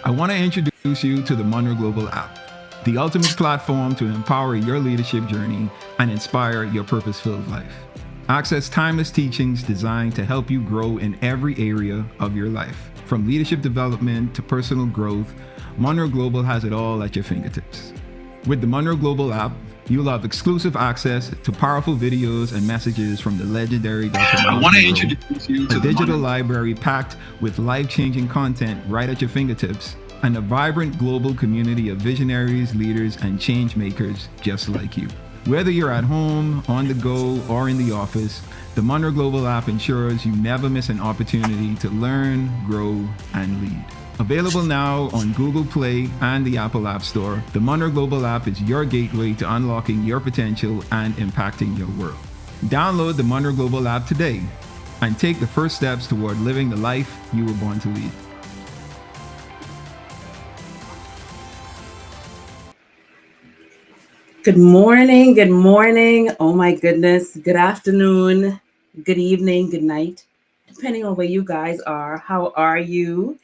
I want to introduce you to the Munroe Global app, the ultimate platform to empower your leadership journey and inspire your purpose filled life. Access timeless teachings designed to help you grow in every area of your life. From leadership development to personal growth, Munroe Global has it all at your fingertips. With the Munroe Global app, you'll have exclusive access to powerful videos and messages from the legendary Dr. I Myles want to Munroe, introduce you to a the digital Munroe. library packed with life-changing content right at your fingertips, and a vibrant global community of visionaries, leaders, and change makers just like you. Whether you're at home, on the go, or in the office, the Munroe Global app ensures you never miss an opportunity to learn, grow, and lead. Available now on Google Play and the Apple App Store, the Munroe Global app is your gateway to unlocking your potential and impacting your world. Download the Munroe Global app today and take the first steps toward living the life you were born to lead. Good morning. Good morning. Oh my goodness. Good afternoon. Good evening. Good night. Depending on where you guys are. How are you?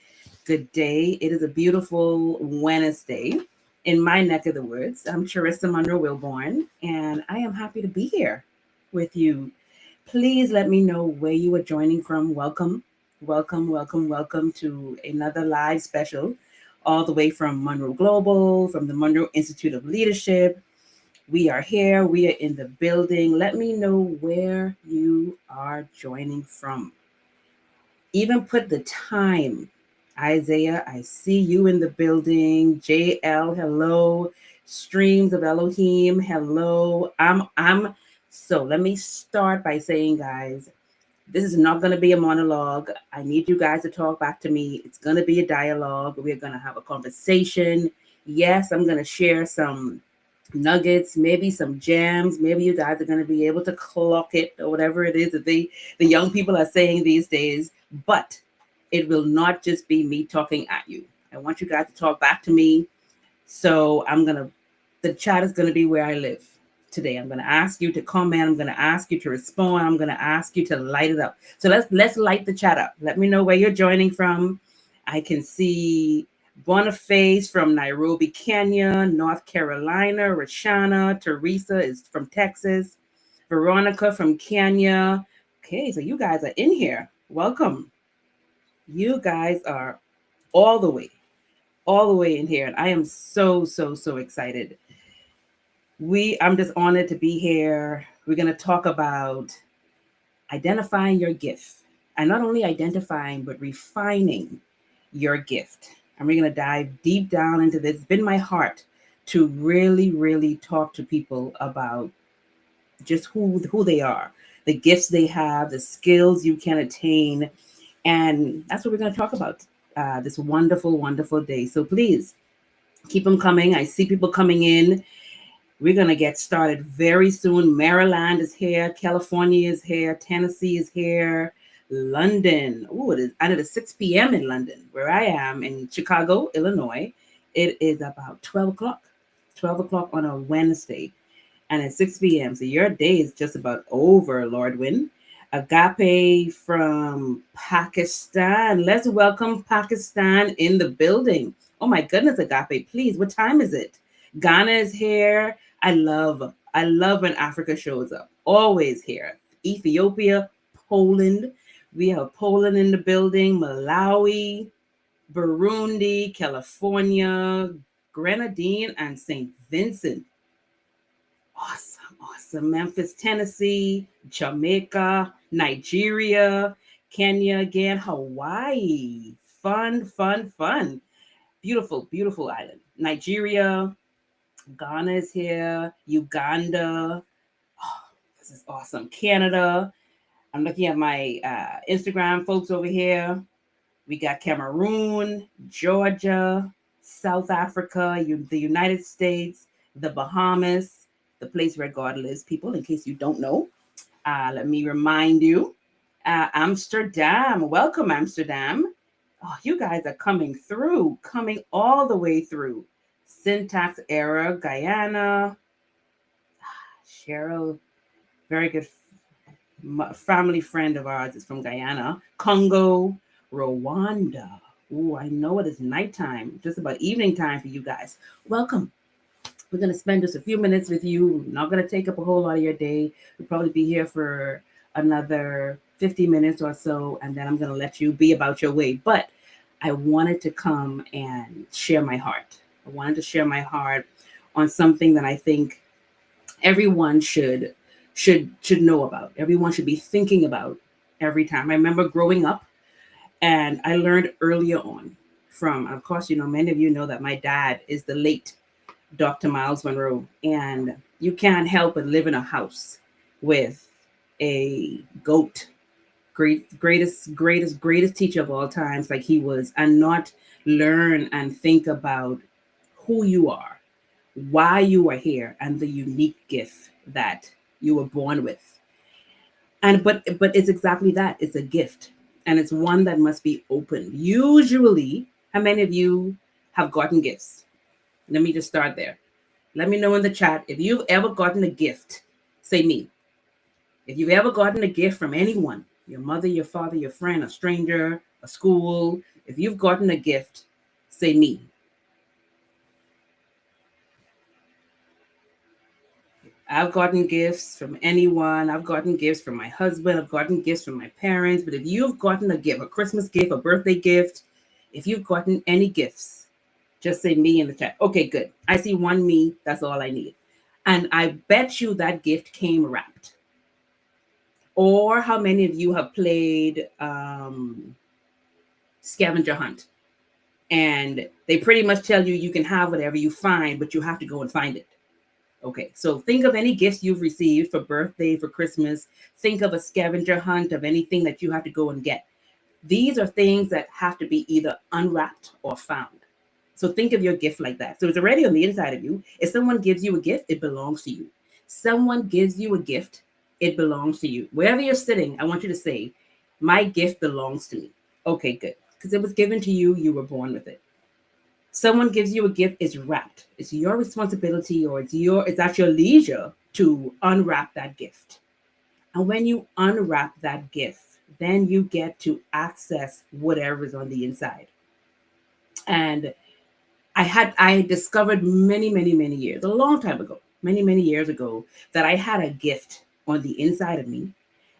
Good day. It is a beautiful Wednesday in my neck of the woods. I'm Charisa Munroe-Wilborn, and I am happy to be here with you. Please let me know where you are joining from. Welcome, welcome, welcome, welcome to another live special, all the way from Munroe Global, from the Munroe Institute of Leadership. We are here. We are in the building. Let me know where you are joining from. Even put the time. Isaiah, I see you in the building. JL, hello. Streams of Elohim, hello. So let me start by saying, guys, this is not going to be a monologue. I need you guys to talk back to me. It's going to be a dialogue. We're going to have a conversation. Yes, I'm going to share some nuggets, maybe some jams. Maybe you guys are going to be able to clock it or whatever it is that the young people are saying these days. But it will not just be me talking at you. I want you guys to talk back to me. So the chat is going to be where I live today. I'm going to ask you to comment. I'm going to ask you to respond. I'm going to ask you to light it up. So let's light the chat up. Let me know where you're joining from. I can see Boniface from Nairobi, Kenya, North Carolina, Rashana, Charisa is from Texas, Veronica from Kenya. Okay, so you guys are in here. Welcome. You guys are all the way in here. And I am so excited. I'm just honored to be here. We're going to talk about identifying your gift. And not only identifying, but refining your gift. And we're going to dive deep down into this. It's been my heart to really talk to people about just who they are, the gifts they have, the skills you can attain. And that's what we're going to talk about this wonderful day. So please keep them coming. I see people coming in. We're going to get started very soon. Maryland is here. California is here. Tennessee is here. London. Oh, it is 6 p.m. in London, where I am in Chicago, Illinois. It is about 12 o'clock. 12 o'clock on a Wednesday. And it's 6 p.m. So your day is just about over, Lord Win. Agape from Pakistan. Let's welcome Pakistan in the building. Oh my goodness, Agape, please. What time is it? Ghana is here. I love when Africa shows up. Always here. Ethiopia, Poland. We have Poland in the building. Malawi, Burundi, California, Grenadine, and St. Vincent. Awesome. Memphis, Tennessee, Jamaica, Nigeria, Kenya again, Hawaii. Fun. Beautiful island. Nigeria, Ghana is here, Uganda. Oh, this is awesome. Canada. I'm looking at my Instagram folks over here. We got Cameroon, Georgia, South Africa, the United States, the Bahamas, the place where God lives, people, in case you don't know. Let me remind you. Amsterdam. Welcome, Amsterdam. Oh, you guys are coming all the way through. Syntax Era, Guyana. Cheryl, very good family friend of ours is from Guyana. Congo, Rwanda. Ooh, I know it is nighttime, just about evening time for you guys. Welcome. We're going to spend just a few minutes with you. Not going to take up a whole lot of your day. We'll probably be here for another 50 minutes or so, and then I'm going to let you be about your way. But I wanted to come and share my heart. I wanted to share my heart on something that I think everyone should know about. Everyone should be thinking about every time. I remember growing up, and I learned earlier on from, of course, many of you know that my dad is the late Dr. Myles Munroe, and you can't help but live in a house with a goat, greatest teacher of all times, like he was, and not learn and think about who you are, why you are here, and the unique gift that you were born with. And but it's exactly that. It's a gift, and it's one that must be opened. Usually, how many of you have gotten gifts? Let me just start there. Let me know in the chat if you've ever gotten a gift. Say me. If you've ever gotten a gift from anyone, your mother, your father, your friend, a stranger, a school, if you've gotten a gift, say me. I've gotten gifts from anyone. I've gotten gifts from my husband. I've gotten gifts from my parents. But if you've gotten a gift, a Christmas gift, a birthday gift, if you've gotten any gifts, just say me in the chat. Okay, good. I see one me. That's all I need. And I bet you that gift came wrapped. Or how many of you have played scavenger hunt? And they pretty much tell you you can have whatever you find, but you have to go and find it. Okay, so think of any gifts you've received for birthday, for Christmas. Think of a scavenger hunt of anything that you have to go and get. These are things that have to be either unwrapped or found. So think of your gift like that. So it's already on the inside of you. If someone gives you a gift, it belongs to you. Someone gives you a gift, it belongs to you. Wherever you're sitting, I want you to say, my gift belongs to me. Okay, good. Because it was given to you, you were born with it. Someone gives you a gift, it's wrapped. It's your responsibility, or it's at your leisure to unwrap that gift. And when you unwrap that gift, then you get to access whatever is on the inside. And I discovered many years, a long time ago, many years ago, that I had a gift on the inside of me.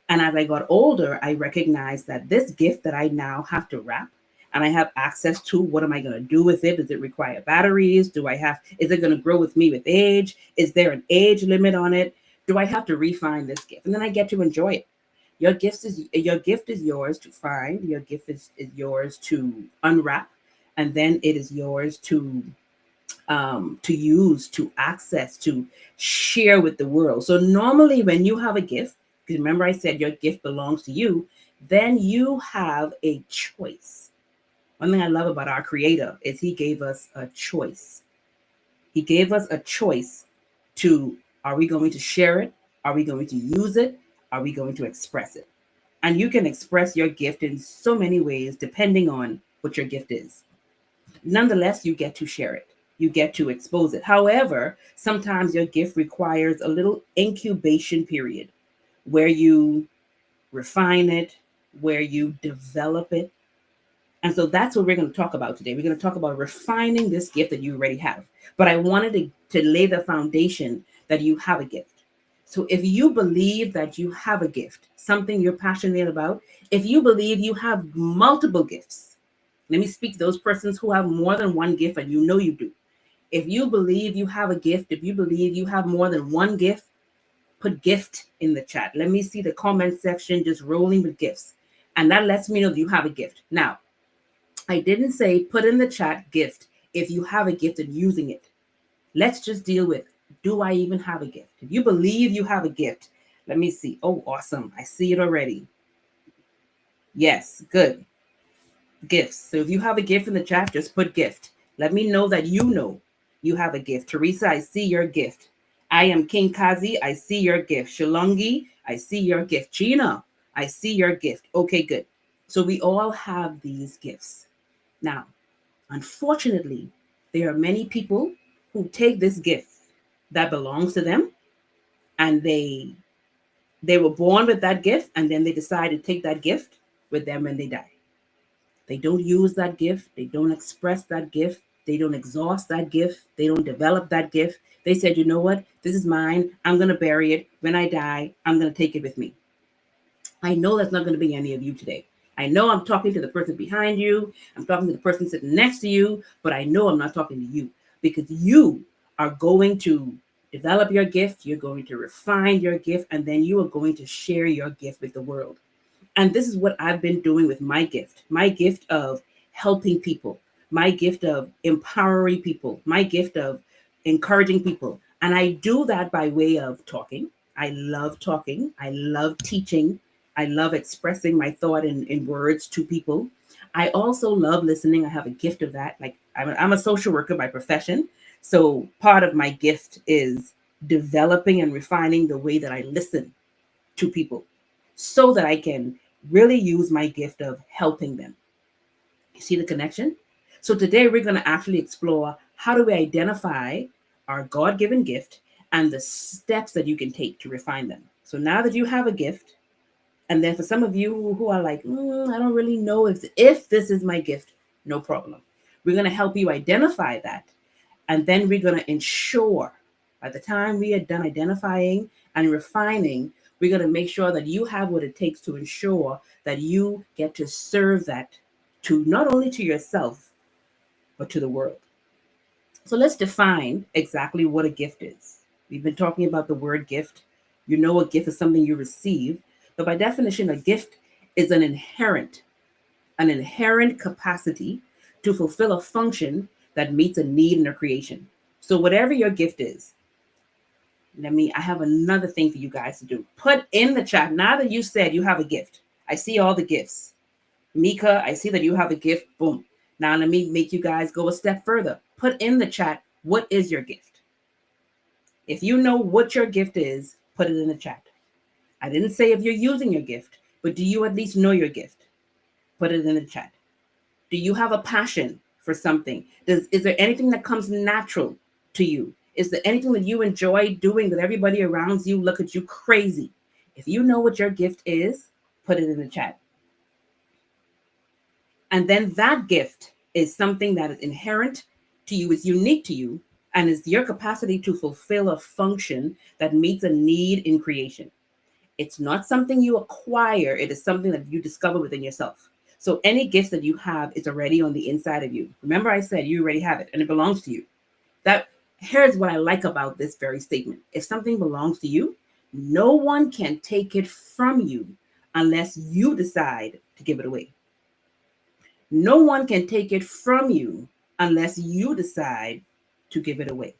And as I got older, I recognized that this gift that I now have to wrap and I have access to, what am I going to do with it? Does it require batteries? Is it going to grow with me with age? Is there an age limit on it? Do I have to refine this gift? And then I get to enjoy it. Your gift is yours to find. Your gift is yours to unwrap. And then it is yours to use, to access, to share with the world. So normally when you have a gift, because remember I said your gift belongs to you, then you have a choice. One thing I love about our Creator is He gave us a choice. He gave us a choice to, are we going to share it? Are we going to use it? Are we going to express it? And you can express your gift in so many ways depending on what your gift is. Nonetheless, you get to share it. You get to expose it. However, sometimes your gift requires a little incubation period where you refine it, where you develop it. And so that's what we're going to talk about today. We're going to talk about refining this gift that you already have. But I wanted to lay the foundation that you have a gift. So if you believe that you have a gift, something you're passionate about, if you believe you have multiple gifts, let me speak to those persons who have more than one gift, and you know you do. If you believe you have a gift, if you believe you have more than one gift, put gift in the chat. Let me see the comment section just rolling with gifts. And that lets me know that you have a gift. Now, I didn't say put in the chat gift if you have a gift and using it. Let's just deal with, do I even have a gift? If you believe you have a gift, let me see. Oh, awesome. I see it already. Yes, good. Gifts. So if you have a gift in the chat, just put gift. Let me know that you know you have a gift. Charisa, I see your gift. I am King Kazi. I see your gift. Shalongi, I see your gift. Gina, I see your gift. Okay, good. So we all have these gifts. Now, unfortunately, there are many people who take this gift that belongs to them, and they were born with that gift, and then they decide to take that gift with them when they die. They don't use that gift. They don't express that gift. They don't exhaust that gift. They don't develop that gift. They said, you know what? This is mine. I'm going to bury it. When I die, I'm going to take it with me. I know that's not going to be any of you today. I know I'm talking to the person behind you. I'm talking to the person sitting next to you, but I know I'm not talking to you because you are going to develop your gift. You're going to refine your gift, and then you are going to share your gift with the world. And this is what I've been doing with my gift of helping people, my gift of empowering people, my gift of encouraging people. And I do that by way of talking. I love talking. I love teaching. I love expressing my thought in words to people. I also love listening. I have a gift of that. Like I'm a social worker by profession. So part of my gift is developing and refining the way that I listen to people so that I can really use my gift of helping them. You see the connection? So today we're going to actually explore how do we identify our God-given gift and the steps that you can take to refine them. So now that you have a gift, and then for some of you who are like, I don't really know if this is my gift, no problem. We're going to help you identify that. And then we're going to ensure by the time we are done identifying and refining, we're going to make sure that you have what it takes to ensure that you get to serve that to not only to yourself, but to the world. So let's define exactly what a gift is. We've been talking about the word gift. You know, a gift is something you receive, but by definition, a gift is an inherent capacity to fulfill a function that meets a need in a creation. So whatever your gift is, I have another thing for you guys to do. Put in the chat, now that you said you have a gift. I see all the gifts. Mika, I see that you have a gift. Boom. Now let me make you guys go a step further. Put in the chat, what is your gift? If you know what your gift is, put it in the chat. I didn't say if you're using your gift, but do you at least know your gift? Put it in the chat. Do you have a passion for something? Is there anything that comes natural to you? Is there anything that you enjoy doing that everybody around you look at you crazy? If you know what your gift is, put it in the chat. And then that gift is something that is inherent to you, is unique to you, and is your capacity to fulfill a function that meets a need in creation. It's not something you acquire. It is something that you discover within yourself. So any gift that you have is already on the inside of you. Remember I said you already have it and it belongs to you. Here's what I like about this very statement. If something belongs to you, no one can take it from you unless you decide to give it away. No one can take it from you unless you decide to give it away.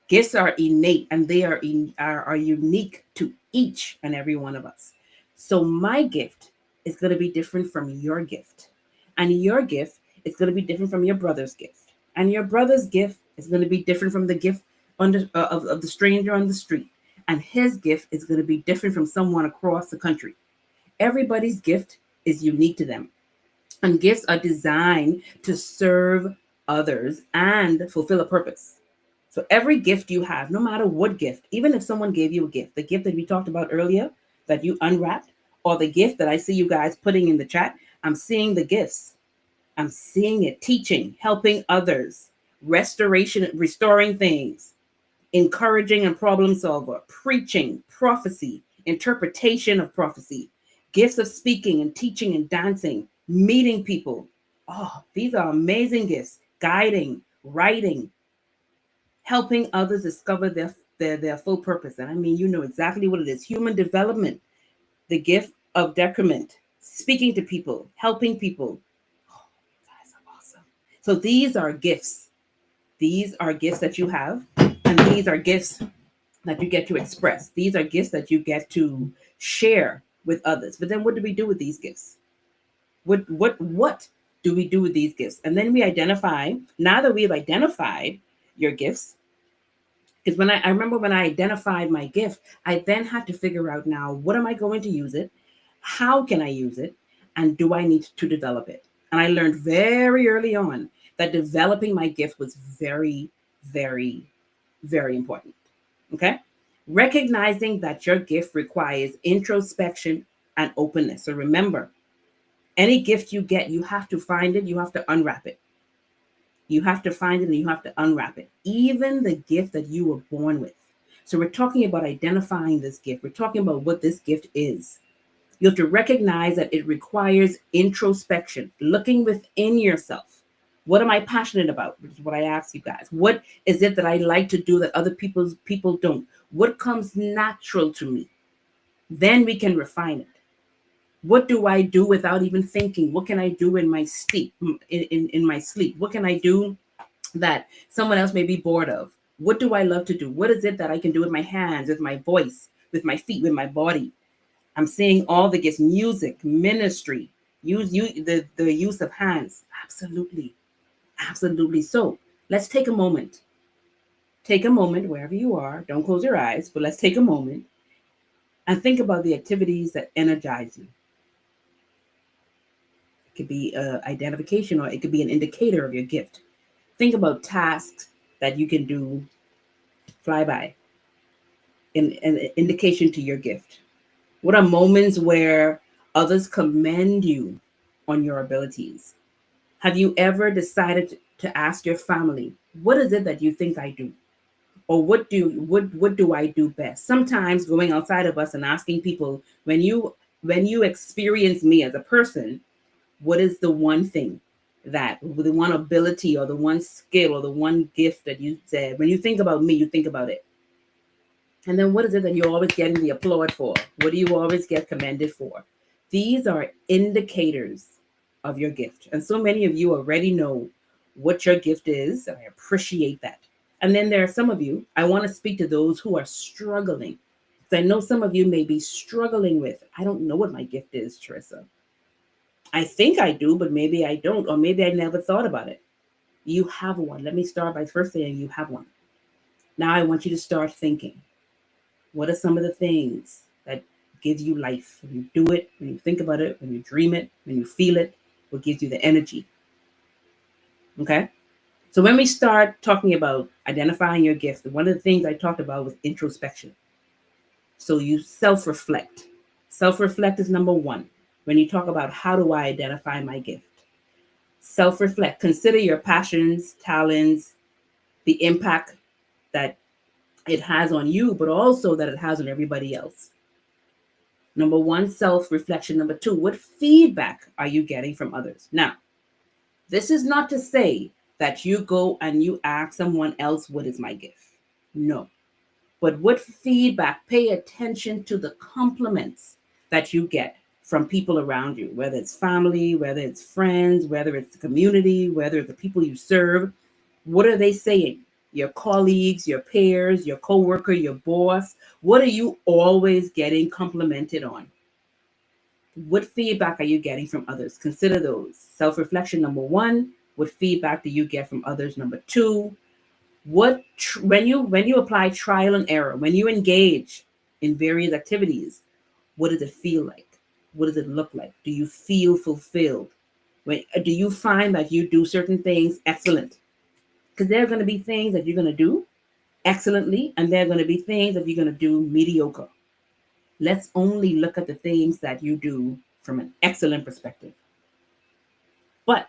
Gifts are innate and they are unique to each and every one of us. So my gift is going to be different from your gift. And your gift is going to be different from your brother's gift. And your brother's gift is going to be different from the gift of the stranger on the street. And his gift is going to be different from someone across the country. Everybody's gift is unique to them. And gifts are designed to serve others and fulfill a purpose. So every gift you have, no matter what gift, even if someone gave you a gift, the gift that we talked about earlier that you unwrapped, or the gift that I see you guys putting in the chat, I'm seeing the gifts. I'm seeing it, teaching, helping others, restoration, restoring things, encouraging and problem solver, preaching, prophecy, interpretation of prophecy, gifts of speaking and teaching and dancing, meeting people. Oh, these are amazing gifts. Guiding, writing, helping others discover their full purpose. And I mean, you know exactly what it is. Human development, the gift of decrement, speaking to people, helping people. Oh, guys are awesome. So these are gifts. These are gifts that you have, and these are gifts that you get to express. These are gifts that you get to share with others. But then what do we do with these gifts? What do we do with these gifts? And then we identify, now that we've identified your gifts, because I remember when I identified my gift, I then had to figure out now, what am I going to use it? How can I use it? And do I need to develop it? And I learned very early on that developing my gift was very, very, very important. Okay. Recognizing that your gift requires introspection and openness. So remember, Any gift you get, you have to find it, you have to unwrap it. You have to find it and you have to unwrap it. Even the gift that you were born with. So we're talking about identifying this gift. We're talking about what this gift is. You have to recognize that it requires introspection, looking within yourself. What am I passionate about? Which is what I ask you guys. What is it that I like to do that other people don't? What comes natural to me? Then we can refine it. What do I do without even thinking? What can I do in my sleep? In my sleep, what can I do that someone else may be bored of? What do I love to do? What is it that I can do with my hands, with my voice, with my feet, with my body? I'm seeing all the gifts: music, ministry, the use of hands. Absolutely, absolutely. So let's take a moment. Take a moment wherever you are. Don't close your eyes, but let's take a moment and think about the activities that energize you. It could be identification, or it could be an indicator of your gift. Think about tasks that you can do flyby, an indication to your gift. What are moments where others commend you on your abilities? Have you ever decided to ask your family, what is it that you think I do? Or what do I do best? Sometimes going outside of us and asking people, when you experience me as a person, what is the one thing, that the one ability or the one skill or the one gift that you said, when you think about me, you think about it? And then what is it that you're always getting the applaud for? What do you always get commended for? These are indicators of your gift. And so many of you already know what your gift is. And I appreciate that. And then there are some of you, I want to speak to those who are struggling. So I know some of you may be struggling with, I don't know what my gift is, Charisa. I think I do, but maybe I don't, or maybe I never thought about it. You have one. Let me start by first saying you have one. Now I want you to start thinking. What are some of the things that give you life? When you do it, when you think about it, when you dream it, when you feel it, what gives you the energy? Okay? So when we start talking about identifying your gift, one of the things I talked about was introspection. So you self-reflect. Self-reflect is number one. When you talk about how do I identify my gift? Self-reflect. Consider your passions, talents, the impact that it has on you, but also that it has on everybody else. Number one, self-reflection. Number two, what feedback are you getting from others? Now, this is not to say that you go and you ask someone else, what is my gift? No. But what feedback? Pay attention to the compliments that you get from people around you, whether it's family, whether it's friends, whether it's the community, whether it's the people you serve. What are they saying? Your colleagues, your peers, your coworker, your boss. What are you always getting complimented on? What feedback are you getting from others? Consider those. Self-reflection, number one. What feedback do you get from others? Number two. When you apply trial and error, when you engage in various activities, what does it feel like? What does it look like? Do you feel fulfilled? Do you find that you do certain things excellent? Because there are going to be things that you're going to do excellently, and there are going to be things that you're going to do mediocre. Let's only look at the things that you do from an excellent perspective. But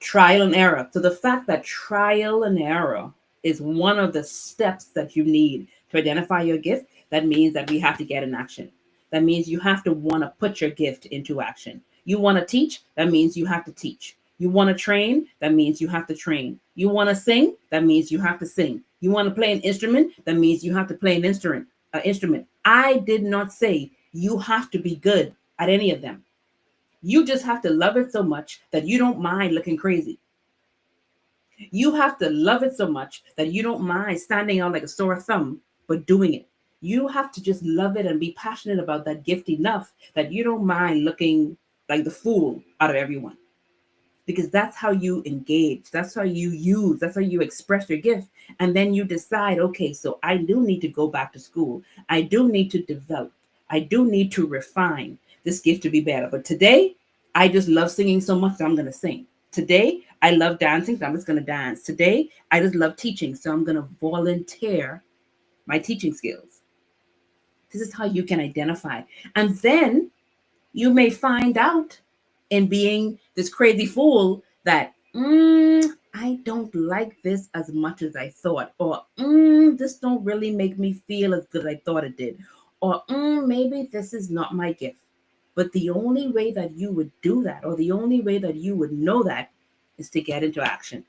trial and error. So the fact that trial and error is one of the steps that you need to identify your gift, that means that we have to get in action. That means you have to want to put your gift into action. You want to teach, that means you have to teach. You want to train, that means you have to train. You want to sing, that means you have to sing. You want to play an instrument, that means you have to play an instrument. I did not say you have to be good at any of them. You just have to love it so much that you don't mind looking crazy. You have to love it so much that you don't mind standing out like a sore thumb, but doing it. You have to just love it and be passionate about that gift enough that you don't mind looking like the fool out of everyone. Because that's how you engage. That's how you use. That's how you express your gift. And then you decide, okay, so I do need to go back to school. I do need to develop. I do need to refine this gift to be better. But today, I just love singing so much that I'm going to sing. Today, I love dancing, so I'm just going to dance. Today, I just love teaching, so I'm going to volunteer my teaching skills. This is how you can identify. And then you may find out in being this crazy fool that I don't like this as much as I thought, or this don't really make me feel as good as I thought it did, or maybe this is not my gift. But the only way that you would do that, or the only way that you would know that, is to get into action.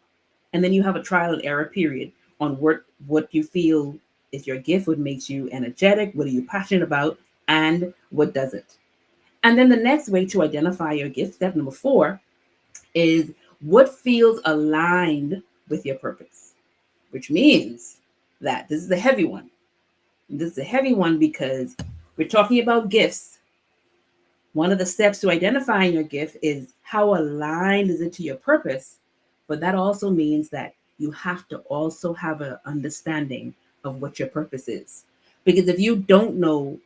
And then you have a trial and error period on what you feel is your gift, what makes you energetic, what are you passionate about, and what doesn't. And then the next way to identify your gift, step number 4, is what feels aligned with your purpose, which means that this is a heavy one. This is a heavy one because we're talking about gifts. One of the steps to identifying your gift is how aligned is it to your purpose, but that also means that you have to also have an understanding of what your purpose is. Because if you don't know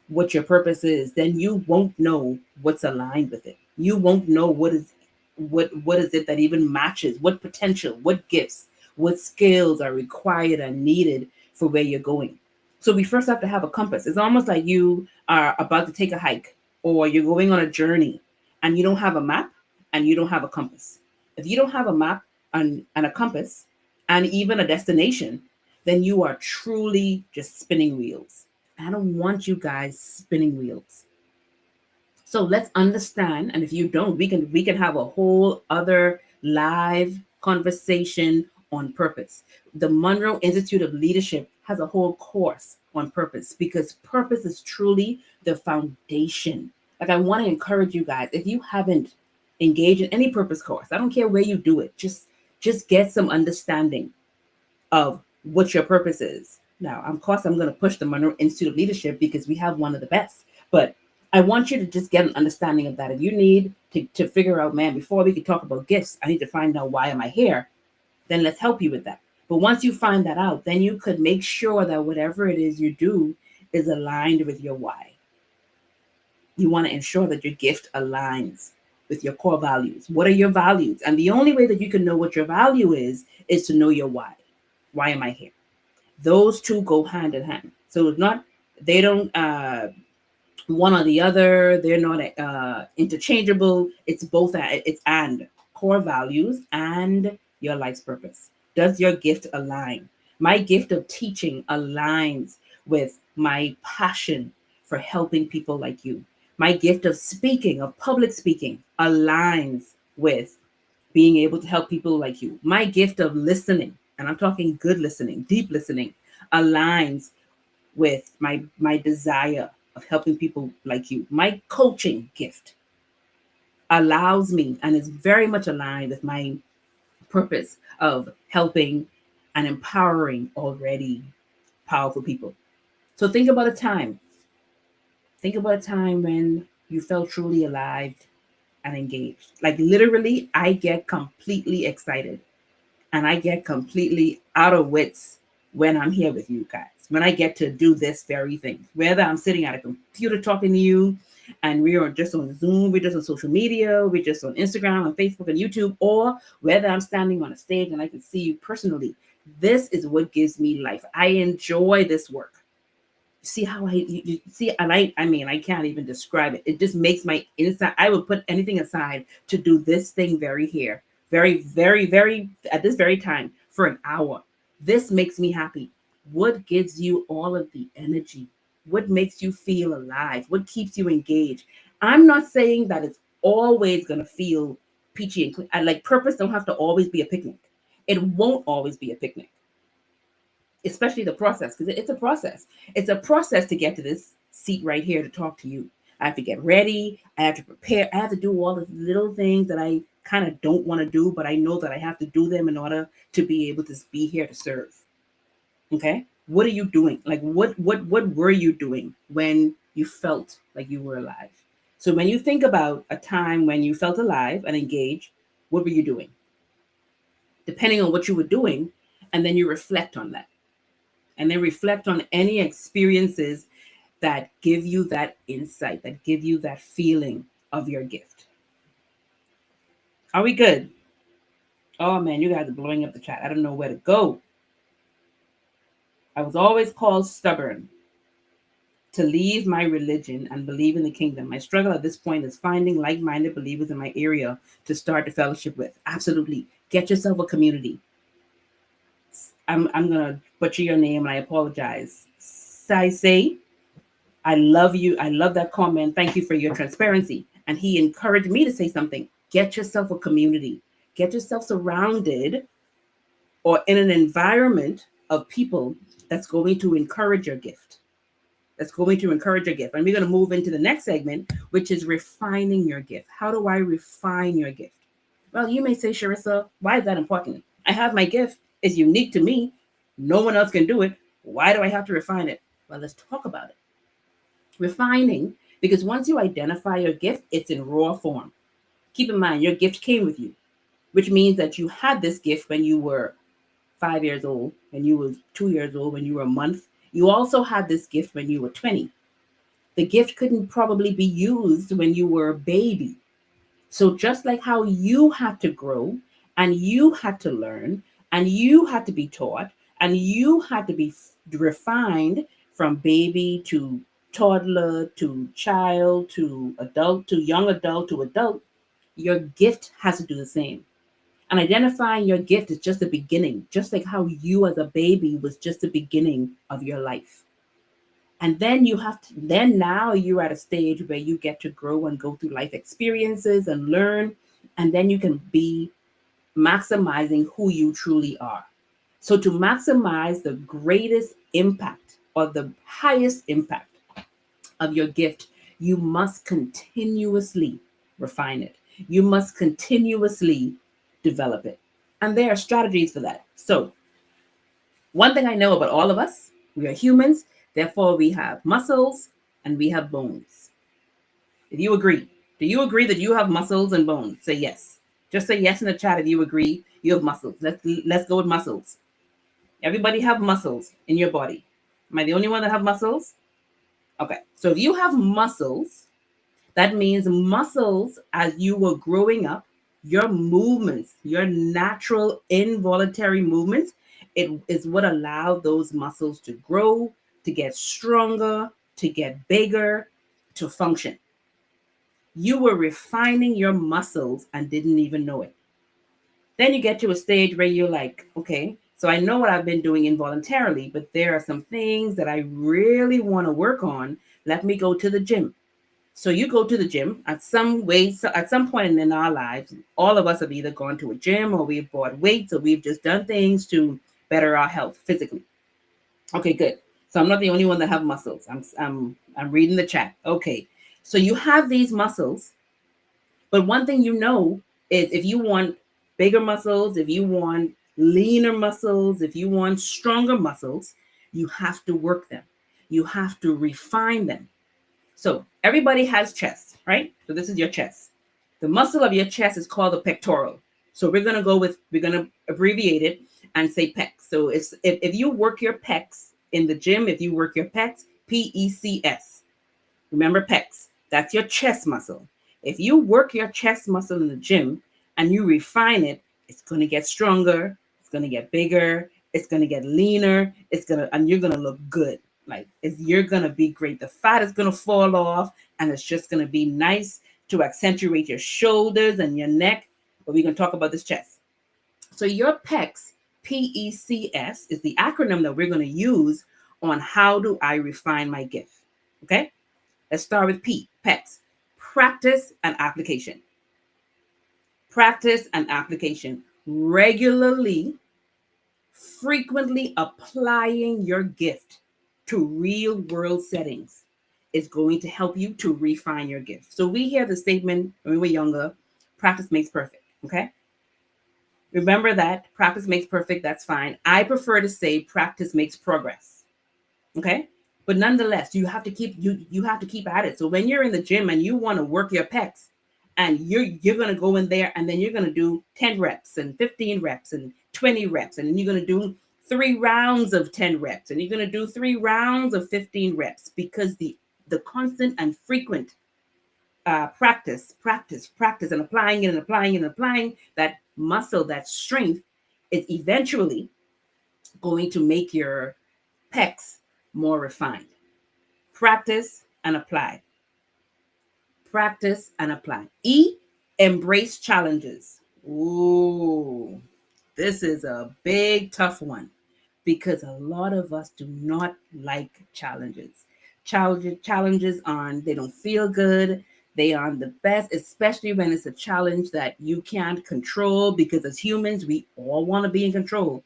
what your purpose is, then you won't know what's aligned with it. You won't know what is it that even matches, what potential, what gifts, what skills are required and needed for where you're going. So we first have to have a compass. It's almost like you are about to take a hike or you're going on a journey and you don't have a map and you don't have a compass. If you don't have a map and a compass and even a destination, then you are truly just spinning wheels. I don't want you guys spinning wheels. So let's understand, and if you don't, we can have a whole other live conversation on purpose. The Munroe Institute of Leadership has a whole course on purpose because purpose is truly the foundation. Like I want to encourage you guys, if you haven't engaged in any purpose course, I don't care where you do it, just get some understanding of what your purpose is. Now, of course, I'm going to push the Munroe Institute of Leadership because we have one of the best. But I want you to just get an understanding of that. If you need to figure out, man, before we can talk about gifts, I need to find out why am I here, then let's help you with that. But once you find that out, then you could make sure that whatever it is you do is aligned with your why. You want to ensure that your gift aligns with your core values. What are your values? And the only way that you can know what your value is to know your why. Why am I here? Those two go hand in hand. So it's not, they don't one or the other. They're not interchangeable. It's both. It's and core values and your life's purpose. Does your gift align? My gift of teaching aligns with my passion for helping people like you. My gift of speaking, of public speaking, aligns with being able to help people like you. My gift of listening, and I'm talking good listening, deep listening, aligns with my desire of helping people like you. My coaching gift allows me and is very much aligned with my purpose of helping and empowering already powerful people. So think about a time. Think about a time when you felt truly alive and engaged. Like literally, I get completely excited and I get completely out of wits when I'm here with you guys, when I get to do this very thing, whether I'm sitting at a computer talking to you and we are just on Zoom, we're just on social media, we're just on Instagram and Facebook and YouTube, or whether I'm standing on a stage and I can see you personally. This is what gives me life. I enjoy this work. See how you see, and I mean, I can't even describe it. It just makes my inside. I would put anything aside to do this thing very here, very, very, very at this very time for an hour. This makes me happy. What gives you all of the energy? What makes you feel alive? What keeps you engaged? I'm not saying that it's always gonna feel peachy and clean. Like purpose don't have to always be a picnic. It won't always be a picnic, especially the process, because it's a process. It's a process to get to this seat right here to talk to you. I have to get ready. I have to prepare. I have to do all the little things that I kind of don't want to do, but I know that I have to do them in order to be able to be here to serve. Okay. What are you doing? Like what were you doing when you felt like you were alive? So when you think about a time when you felt alive and engaged, what were you doing? Depending on what you were doing, and then you reflect on that. And then reflect on any experiences that give you that insight, that give you that feeling of your gift. Are we good? Oh man, you guys are blowing up the chat. I don't know where to go. I was always called stubborn. to leave my religion and believe in the kingdom. My struggle at this point is finding like-minded believers in my area to start a fellowship with. Absolutely. Get yourself a community. I'm gonna butcher your name and I apologize. Say, I love you. I love that comment. Thank you for your transparency. And he encouraged me to say something. Get yourself a community. Get yourself surrounded or in an environment of people that's going to encourage your gift. That's going to encourage your gift. And we're going to move into the next segment, which is refining your gift. How do I refine your gift? Well, you may say, Charissa, why is that important? I have my gift. It's unique to me. No one else can do it. Why do I have to refine it? Well, let's talk about it. Refining, because once you identify your gift, it's in raw form. Keep in mind, your gift came with you, which means that you had this gift when you were 5 years old, when you were 2 years old, when you were a month. You also had this gift when you were 20. The gift couldn't probably be used when you were a baby. So just like how you had to grow and you had to learn and you had to be taught and you had to be refined from baby to toddler to child to adult to young adult to adult, your gift has to do the same. And identifying your gift is just the beginning, just like how you as a baby was just the beginning of your life. And then now you're at a stage where you get to grow and go through life experiences and learn. And then you can be maximizing who you truly are. So to maximize the greatest impact or the highest impact of your gift, you must continuously refine it. You must continuously develop it. And there are strategies for that. So one thing I know about all of us, we are humans, therefore we have muscles and we have bones. If you agree, do you agree that you have muscles and bones? Say yes. Just say yes in the chat if you agree you have muscles. Let's go with muscles. Everybody have muscles in your body. Am I the only one that have muscles? Okay. So if you have muscles, that means muscles as you were growing up, your movements, your natural involuntary movements, it is what allowed those muscles to grow, to get stronger, to get bigger, to function. You were refining your muscles and didn't even know it. Then you get to a stage where you're like, okay, so I know what I've been doing involuntarily, but there are some things that I really want to work on. Let me go to the gym. So you go to the gym at some point in our lives. All of us have either gone to a gym or we've bought weights or we've just done things to better our health physically. Okay, good. So I'm not the only one that have muscles. I'm reading the chat. Okay, so you have these muscles, but one thing you know is if you want bigger muscles, if you want leaner muscles, if you want stronger muscles, you have to work them. You have to refine them. So everybody has chest, right? So this is your chest. The muscle of your chest is called the pectoral. So we're going to abbreviate it and say pecs. So if you work your pecs in the gym, if you work your pecs, PECS. Remember pecs, that's your chest muscle. If you work your chest muscle in the gym and you refine it, it's going to get stronger, it's going to get bigger, it's going to get leaner, and you're going to look good. You're going to be great. The fat is going to fall off and it's just going to be nice to accentuate your shoulders and your neck. But we're going to talk about this chest. So your PECS, PECS, is the acronym that we're going to use on how do I refine my gift. Okay? Let's start with P, PECS, practice and application. Practice and application. Regularly, frequently applying your gift to real world settings is going to help you to refine your gift. So we hear the statement when we were younger, practice makes perfect. Okay. Remember that practice makes perfect. That's fine. I prefer to say practice makes progress. Okay. But nonetheless, you have to keep at it. So when you're in the gym and you want to work your pecs and you're going to go in there and then you're going to do 10 reps and 15 reps and 20 reps. And then you're going to do 3 rounds of 10 reps and you're going to do 3 rounds of 15 reps because the constant and frequent practice and applying that muscle, that strength is eventually going to make your pecs more refined. Practice and apply. Practice and apply. E, embrace challenges. Ooh, this is a big, tough one because a lot of us do not like challenges. Challenges aren't, they don't feel good. They aren't the best, especially when it's a challenge that you can't control because as humans, we all want to be in control.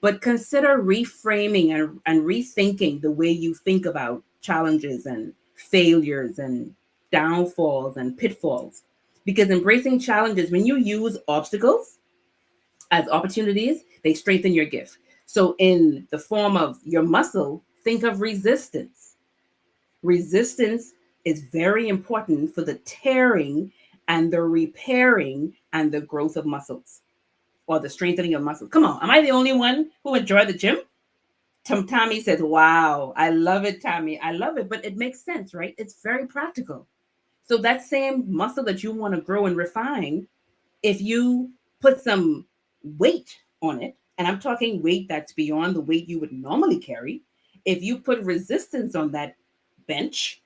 But consider reframing and rethinking the way you think about challenges and failures and downfalls and pitfalls. Because embracing challenges, when you use obstacles as opportunities, they strengthen your gift. So, in the form of your muscle, think of resistance. Resistance is very important for the tearing and the repairing and the growth of muscles or the strengthening of muscles. Come on, am I the only one who enjoyed the gym? Tommy says, wow, I love it, Tommy. I love it. But it makes sense, right? It's very practical. So that same muscle that you want to grow and refine, if you put some weight on it, and I'm talking weight that's beyond the weight you would normally carry, if you put resistance on that bench,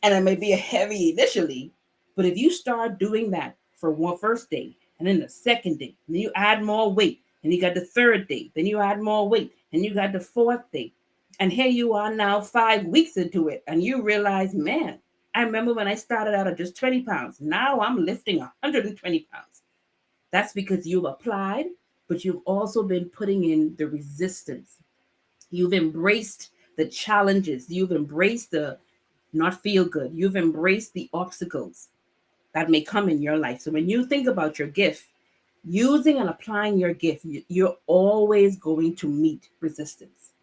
and it may be a heavy initially, but if you start doing that for one first day, and then the second day, and then you add more weight, and you got the third day, then you add more weight, and you got the fourth day, and here you are now 5 weeks into it, and you realize, man, I remember when I started out at just 20 pounds. Now I'm lifting 120 pounds. That's because you've applied, but you've also been putting in the resistance. You've embraced the challenges. You've embraced the not feel good. You've embraced the obstacles that may come in your life. So when you think about your gift, using and applying your gift, you're always going to meet resistance.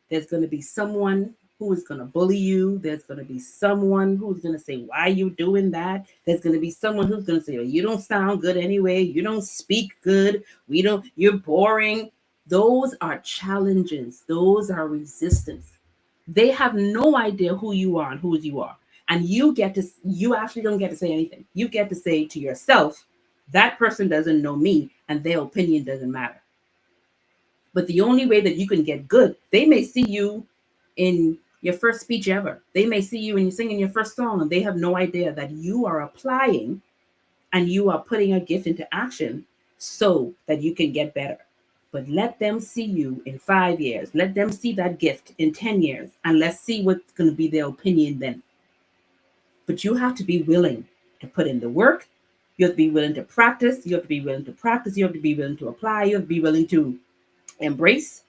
There's going to be someone who is going to bully you. There's going to be someone who's going to say, why are you doing that? There's going to be someone who's going to say, oh, you don't sound good anyway. You don't speak good. You're boring. Those are challenges. Those are resistance. They have no idea who you are and whose you are. And you actually don't get to say anything. You get to say to yourself, that person doesn't know me and their opinion doesn't matter. But the only way that you can get good, they may see you in your first speech ever. They may see you when you're singing your first song and they have no idea that you are applying and you are putting a gift into action so that you can get better. But let them see you in 5 years. Let them see that gift in 10 years. And let's see what's going to be their opinion then. But you have to be willing to put in the work. You have to be willing to practice. You have to be willing to practice. You have to be willing to apply. You have to be willing to embrace.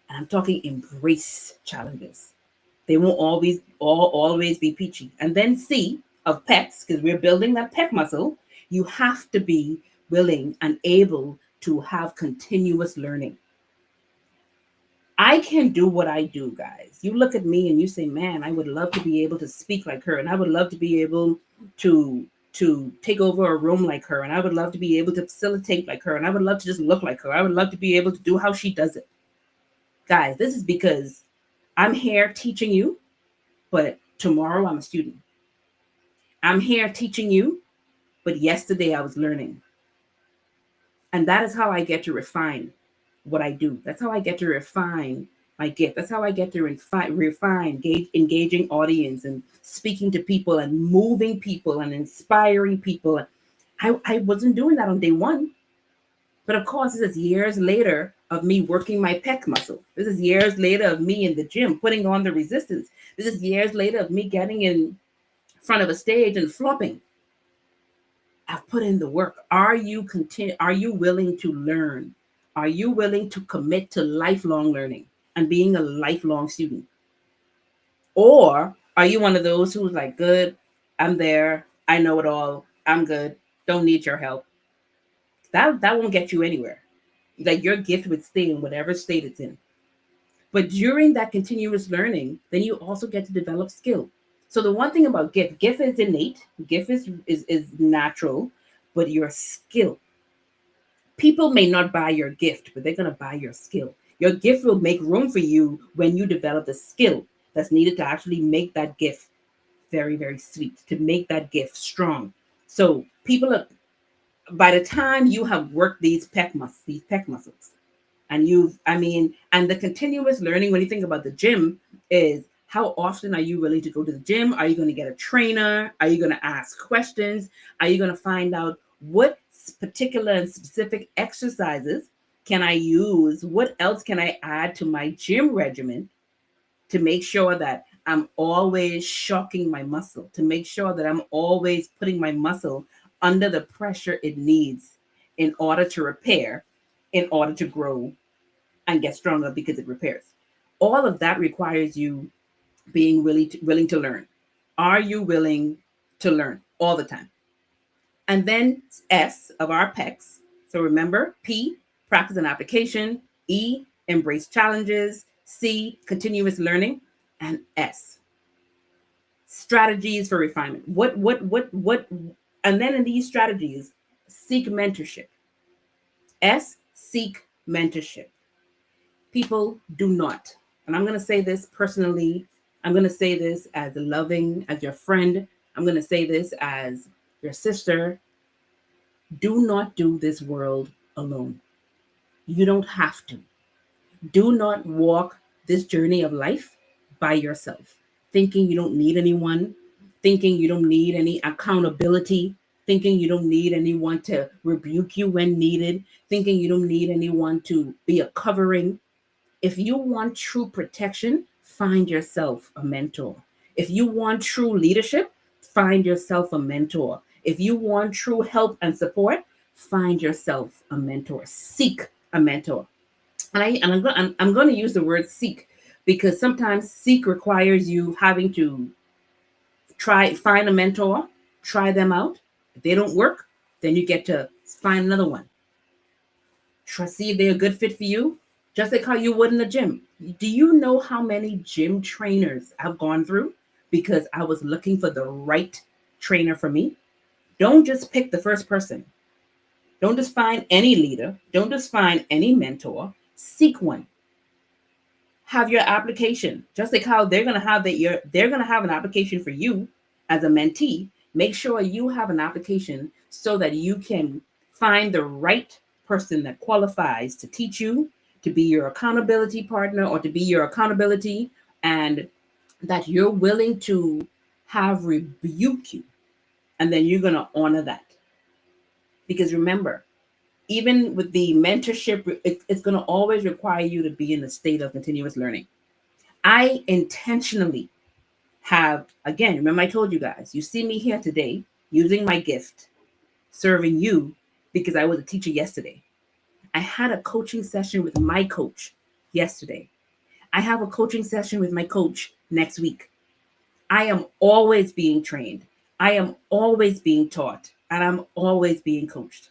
And I'm talking embrace challenges. They won't always be peachy. And then C of PEX, because we're building that PEC muscle, you have to be willing and able to have continuous learning. I can do what I do, guys. You look at me and you say, man, I would love to be able to speak like her. And I would love to be able to take over a room like her. And I would love to be able to facilitate like her. And I would love to just look like her. I would love to be able to do how she does it. Guys, this is because I'm here teaching you, but tomorrow I'm a student. I'm here teaching you, but yesterday I was learning. And that is how I get to refine what I do. That's how I get to refine my gift. That's how I get to refine engaging audience and speaking to people and moving people and inspiring people. I wasn't doing that on day one. But of course, this is years later of me working my pec muscle. This is years later of me in the gym putting on the resistance. This is years later of me getting in front of a stage and flopping. I've put in the work. Are you willing to learn? Are you willing to commit to lifelong learning and being a lifelong student? Or are you one of those who's like, good, I'm there, I know it all, I'm good, don't need your help? That won't get you anywhere. Like your gift would stay in whatever state it's in. But during that continuous learning, then you also get to develop skill. So the one thing about gift is innate, gift is natural, but your skill. People may not buy your gift, but they're going to buy your skill. Your gift will make room for you when you develop the skill that's needed to actually make that gift very, very sweet, to make that gift strong. So by the time you have worked these pec muscles, and and the continuous learning, when you think about the gym, is How often are you willing to go to the gym? Are you going to get a trainer? Are you going to ask questions? Are you going to find out what particular and specific exercises can I use? What else can I add to my gym regimen to make sure that I'm always shocking my muscle, to make sure that I'm always putting my muscle under the pressure it needs in order to repair, in order to grow and get stronger because it repairs. All of that requires you being willing to learn. Are you willing to learn all the time? And then S of our PEX. So remember, P, practice and application. E, embrace challenges. C, continuous learning. And S, strategies for refinement. What? And then in these strategies, seek mentorship. S, seek mentorship. People do not, and I'm going to say this personally, I'm going to say this as loving, as your friend, I'm going to say this as your sister. Do not do this world alone. You don't have to. Do not walk this journey of life by yourself, thinking you don't need anyone, thinking you don't need any accountability, thinking you don't need anyone to rebuke you when needed, thinking you don't need anyone to be a covering. If you want true protection, find yourself a mentor. If you want true leadership, find yourself a mentor. If you want true help and support, find yourself a mentor. Seek a mentor. I'm going to use the word seek because sometimes seek requires you having to find a mentor, try them out. If they don't work, then you get to find another one. See if they're a good fit for you, just like how you would in the gym. Do you know how many gym trainers I've gone through because I was looking for the right trainer for me? Don't just pick the first person. Don't just find any leader. Don't just find any mentor. Seek one. Have your application, just like how they're gonna have an application for you as a mentee. Make sure you have an application so that you can find the right person that qualifies to teach you, to be your accountability partner, or to be your accountability, and that you're willing to have rebuke you, and then you're gonna honor that. Because remember, even with the mentorship, it's going to always require you to be in a state of continuous learning. I intentionally have, again, remember I told you guys, you see me here today using my gift, serving you because I was a teacher yesterday. I had a coaching session with my coach yesterday. I have a coaching session with my coach next week. I am always being trained. I am always being taught, and I'm always being coached.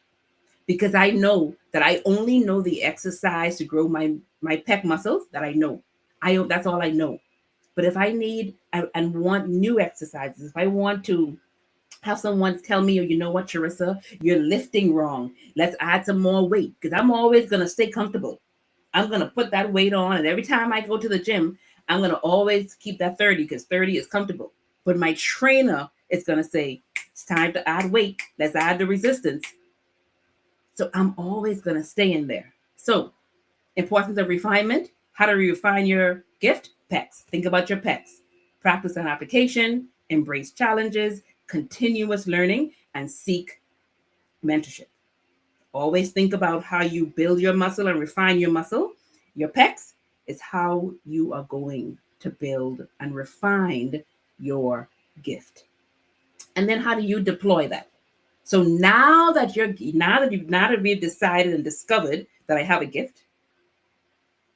Because I know that I only know the exercise to grow my pec muscles that I know. That's all I know. But if I need and want new exercises, if I want to have someone tell me, oh, you know what, Charisa, you're lifting wrong. Let's add some more weight because I'm always going to stay comfortable. I'm going to put that weight on. And every time I go to the gym, I'm going to always keep that 30 because 30 is comfortable. But my trainer is going to say, it's time to add weight. Let's add the resistance. So I'm always going to stay in there. So importance of refinement. How to refine your gift? PEX. Think about your PEX. Practice and application, embrace challenges, continuous learning, and seek mentorship. Always think about how you build your muscle and refine your muscle. Your PEX is how you are going to build and refine your gift. And then how do you deploy that? So now that we've decided and discovered that I have a gift,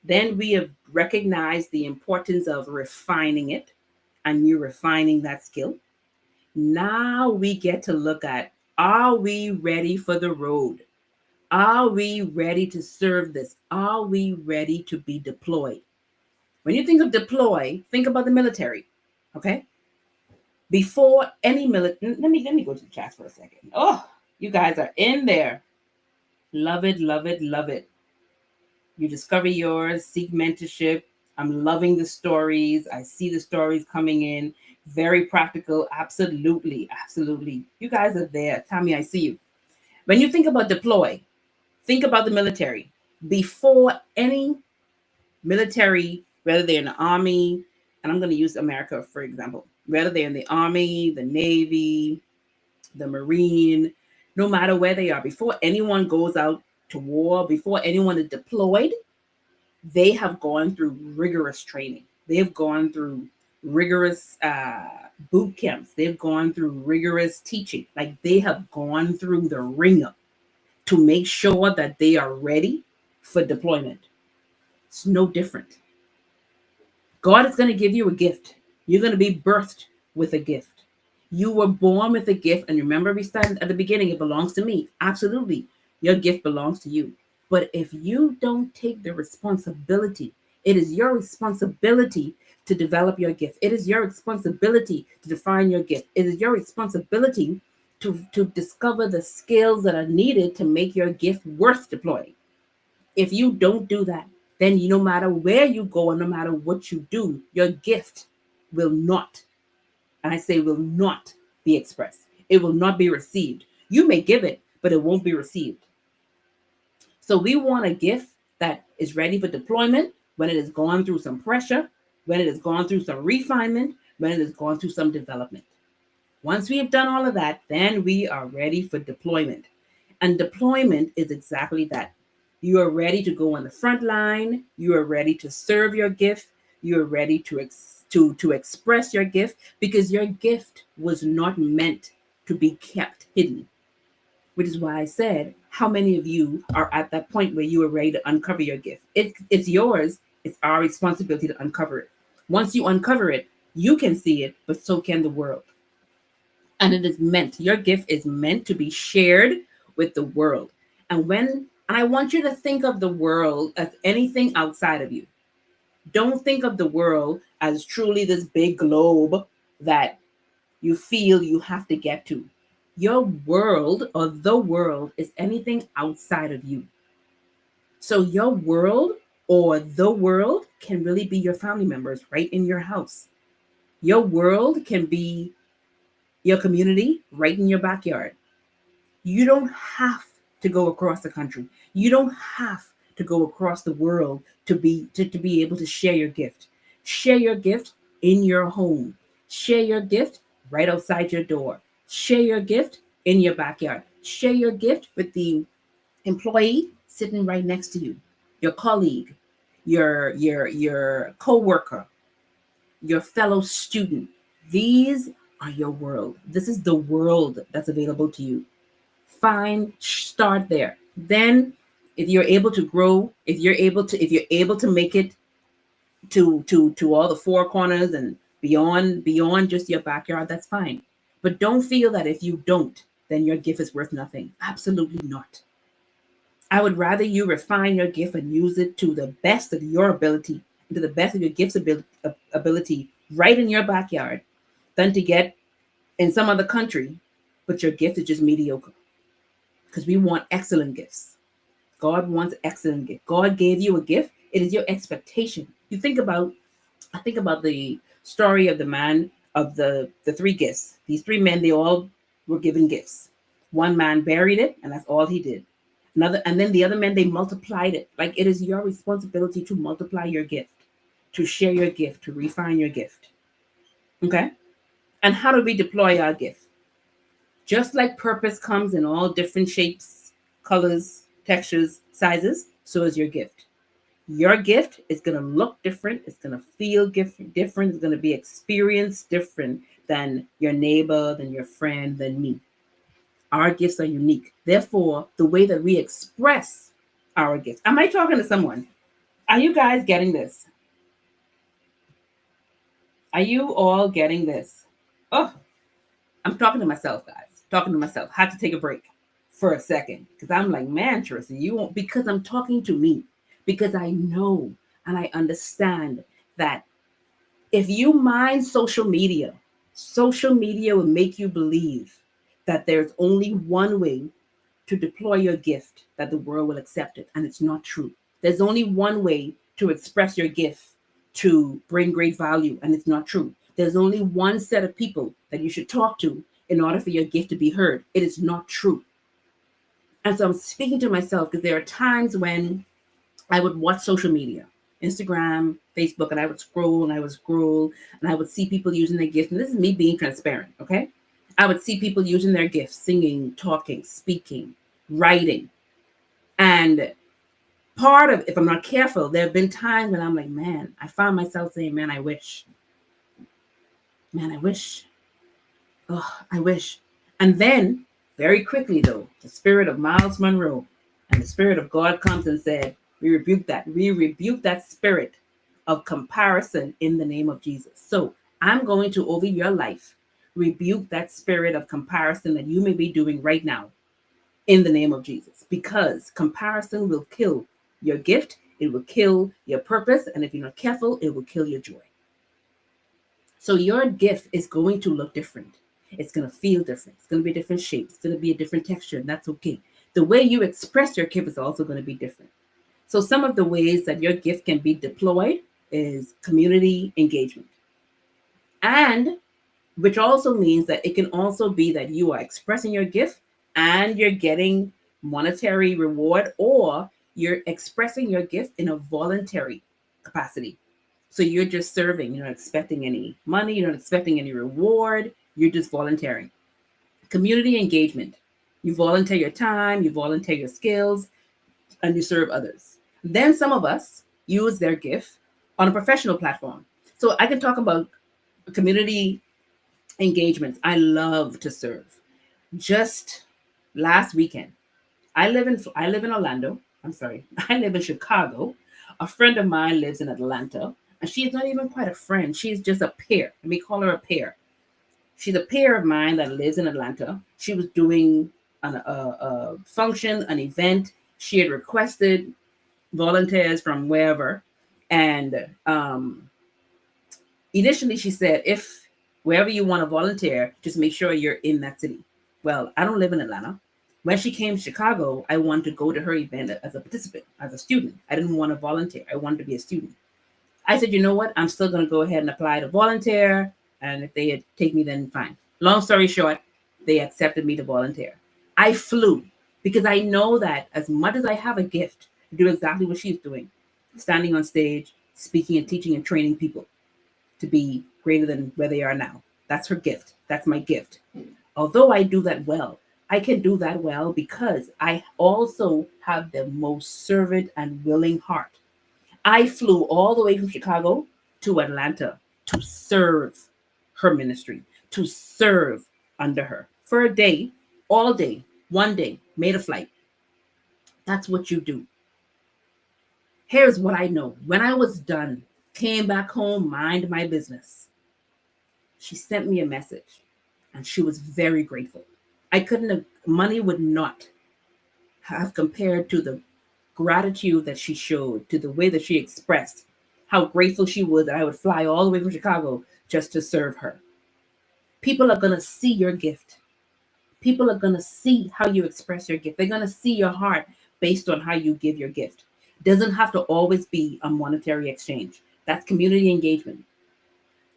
then we have recognized the importance of refining it, and you refining that skill. Now we get to look at, are we ready for the road? Are we ready to serve this? Are we ready to be deployed? When you think of deploy, think about the military, okay? Before any military, let me go to the chat for a second. Oh, you guys are in there. Love it, love it, love it. You discover yours, seek mentorship. I'm loving the stories. I see the stories coming in. Very practical. Absolutely, absolutely. You guys are there. Tammy, I see you. When you think about deploy, think about the military. Before any military, whether they're in the army, and I'm going to use America for example, whether they're in the Army, the Navy, the Marine, no matter where they are, before anyone goes out to war, before anyone is deployed, they have gone through rigorous training. They've gone through rigorous boot camps. They've gone through rigorous teaching. Like they have gone through the ringer to make sure that they are ready for deployment. It's no different. God is going to give you a gift. You're going to be birthed with a gift. You were born with a gift. And remember, we started at the beginning, it belongs to me. Absolutely. Your gift belongs to you. But if you don't take the responsibility, it is your responsibility to develop your gift. It is your responsibility to define your gift. It is your responsibility to discover the skills that are needed to make your gift worth deploying. If you don't do that, then no matter where you go and no matter what you do, your gift will not, and I say will not be expressed. It will not be received. You may give it, but it won't be received. So we want a gift that is ready for deployment when it has gone through some pressure, when it has gone through some refinement, when it has gone through some development. Once we have done all of that, then we are ready for deployment. And deployment is exactly that. You are ready to go on the front line. You are ready to serve your gift. You are ready to express your gift, because your gift was not meant to be kept hidden. Which is why I said, how many of you are at that point where you are ready to uncover your gift? It's yours. It's our responsibility to uncover it. Once you uncover it, you can see it, but so can the world. And it is meant, your gift is meant to be shared with the world. And I want you to think of the world as anything outside of you. Don't think of the world as truly this big globe that you feel you have to get to. Your world, or the world, is anything outside of you. So your world or the world can really be your family members right in your house. Your world can be your community right in your backyard. You don't have to go across the country. You don't have to go across the world to be able to share your gift. Share your gift in your home. Share your gift right outside your door. Share your gift in your backyard. Share your gift with the employee sitting right next to you, your colleague, your co-worker, your fellow student. These are your world. This is the world that's available to you. Fine, start there. Then if you're able to grow, if you're able to make it to all the four corners and beyond just your backyard, that's fine. But don't feel that if you don't, then your gift is worth nothing. Absolutely not. I would rather you refine your gift and use it to the best of your ability, to the best of your gift's ability right in your backyard, than to get in some other country, but your gift is just mediocre. Because we want excellent gifts. God wants excellent gift. God gave you a gift. It is your expectation. I think about the story of the man of the three gifts. These three men, they all were given gifts. One man buried it, and that's all he did. And then the other men, they multiplied it. Like, it is your responsibility to multiply your gift, to share your gift, to refine your gift. Okay? And how do we deploy our gift? Just like purpose comes in all different shapes, colors, textures, sizes, so is your gift. Your gift is going to look different. It's going to feel different. It's going to be experienced different than your neighbor, than your friend, than me. Our gifts are unique. Therefore, the way that we express our gifts. Am I talking to someone? Are you guys getting this? Are you all getting this? Oh, I'm talking to myself, guys. Talking to myself. Had to take a break for a second because I'm like, man, Charisa, you won't, because I'm talking to me, because I know and I understand that if you mind social media will make you believe that there's only one way to deploy your gift, that the world will accept it. And it's not true. There's only one way to express your gift to bring great value. And it's not true. There's only one set of people that you should talk to in order for your gift to be heard. It is not true. And so I'm speaking to myself because there are times when I would watch social media Instagram, Facebook, and I would scroll and I would scroll and I would see people using their gifts. And this is me being transparent, okay? I would see people using their gifts, singing, talking, speaking, writing. And part of, if I'm not careful, there have been times when I'm like, man, I found myself saying, man, I wish. Man, I wish. Oh, I wish. And then, very quickly, though, the spirit of Myles Munroe and the spirit of God comes and said, we rebuke that. We rebuke that spirit of comparison in the name of Jesus. So I'm going to, over your life, rebuke that spirit of comparison that you may be doing right now in the name of Jesus, because comparison will kill your gift. It will kill your purpose. And if you're not careful, it will kill your joy. So your gift is going to look different. It's going to feel different. It's going to be a different shape. It's going to be a different texture. And that's okay. The way you express your gift is also going to be different. So some of the ways that your gift can be deployed is community engagement. And which also means that it can also be that you are expressing your gift and you're getting monetary reward, or you're expressing your gift in a voluntary capacity. So you're just serving, you're not expecting any money, you're not expecting any reward, you're just volunteering. Community engagement. You volunteer your time, you volunteer your skills, and you serve others. Then some of us use their gift on a professional platform. So I can talk about community engagements. I love to serve. Just last weekend, I live in Orlando. I'm sorry, I live in Chicago. A friend of mine lives in Atlanta, and she's not even quite a friend. She's just a peer. Let me call her a peer. She's a peer of mine that lives in Atlanta. She was doing a function, an event. She had requested volunteers from wherever, and initially she said, if wherever you want to volunteer, just make sure you're in that city. Well, I don't live in Atlanta. When she came to Chicago, I wanted to go to her event as a participant, as a student. I didn't want to volunteer. I wanted to be a student. I said, you know what? I'm still going to go ahead and apply to volunteer. And if they take me, then fine. Long story short, they accepted me to volunteer. I flew because I know that as much as I have a gift to do exactly what she's doing, standing on stage, speaking and teaching and training people to be greater than where they are now. That's her gift. That's my gift. Although I do that well, I can do that well because I also have the most servant and willing heart. I flew all the way from Chicago to Atlanta to serve her ministry, to serve under her for a day, all day, one day, made a flight. That's what you do. Here's what I know. When I was done, came back home, mind my business, she sent me a message and she was very grateful. Money would not have compared to the gratitude that she showed, to the way that she expressed how grateful she was that I would fly all the way from Chicago just to serve her. People are going to see your gift. People are going to see how you express your gift. They're going to see your heart based on how you give your gift. It doesn't have to always be a monetary exchange. That's community engagement.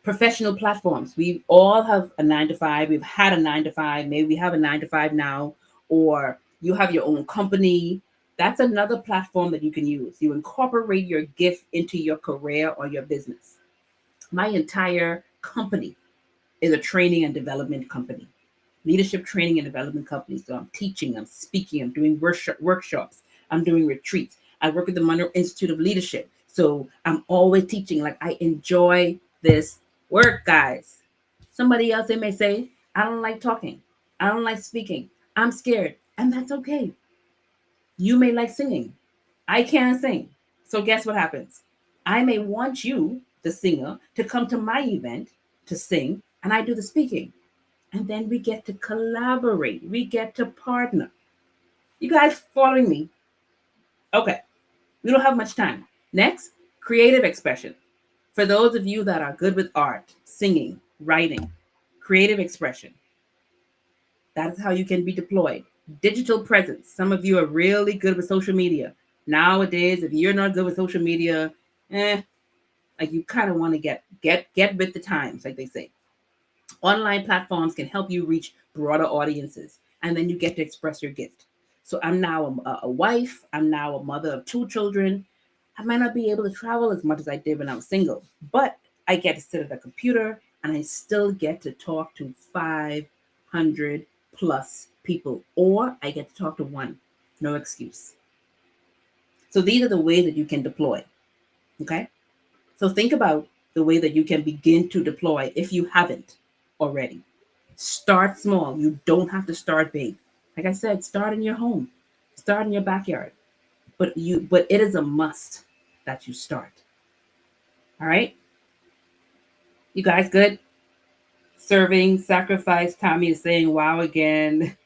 Professional platforms. We all have a 9 to 5. We've had a 9 to 5. Maybe we have a 9 to 5 now, or you have your own company. That's another platform that you can use. You incorporate your gift into your career or your business. My entire company is a training and development company, leadership training and development company. So I'm teaching, I'm speaking, I'm doing workshops, I'm doing retreats. I work at the Munroe Institute of Leadership. So I'm always teaching. Like, I enjoy this work, guys. Somebody else, they may say, I don't like talking. I don't like speaking. I'm scared. And that's okay. You may like singing. I can't sing. So guess what happens? I may want you, the singer, to come to my event to sing, and I do the speaking. And then we get to collaborate. We get to partner. You guys following me? Okay. We don't have much time. Next, creative expression. For those of you that are good with art, singing, writing, creative expression, that's how you can be deployed. Digital presence. Some of you are really good with social media. Nowadays, if you're not good with social media, like, you kind of want to get with the times, like they say. Online platforms can help you reach broader audiences, and then you get to express your gift. So I'm now a wife. I'm now a mother of 2 children. I might not be able to travel as much as I did when I was single, but I get to sit at a computer and I still get to talk to 500 plus people, or I get to talk to one. No excuse. So these are the ways that you can deploy. Okay. So think about the way that you can begin to deploy if you haven't already. Start small. You don't have to start big. Like I said, start in your home, start in your backyard. But it is a must that you start. All right. You guys good? Serving, sacrifice. Tommy is saying wow again.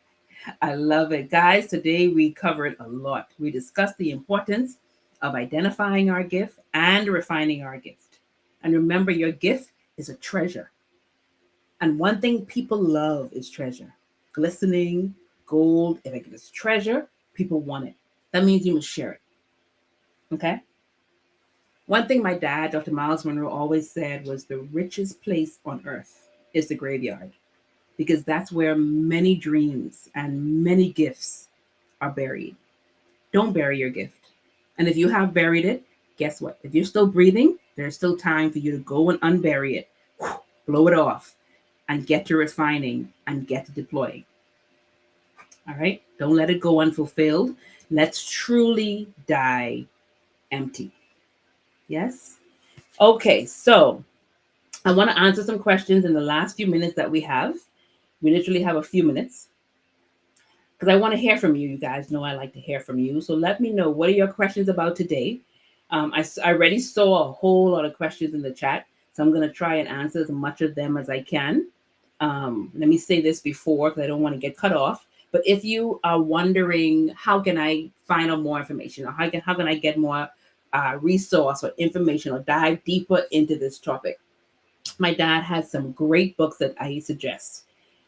I love it. Guys, today we covered a lot. We discussed the importance of identifying our gift and refining our gift. And remember, your gift is a treasure. And one thing people love is treasure. Glistening, gold. If it's treasure, people want it. That means you must share it. Okay? One thing my dad, Dr. Myles Munroe, always said was the richest place on earth is the graveyard, because that's where many dreams and many gifts are buried. Don't bury your gift. And if you have buried it, guess what? If you're still breathing, there's still time for you to go and unbury it, blow it off, and get to refining and get to deploying. All right? Don't let it go unfulfilled. Let's truly die empty. Yes? Okay, so I want to answer some questions in the last few minutes that we have. We literally have a few minutes because I want to hear from you. You guys know I like to hear from you. So let me know, what are your questions about today? I already saw a whole lot of questions in the chat, so I'm going to try and answer as much of them as I can. Let me say this before, because I don't want to get cut off. But if you are wondering, how can I find out more information, or how can I get more resource or information, or dive deeper into this topic, my dad has some great books that I suggest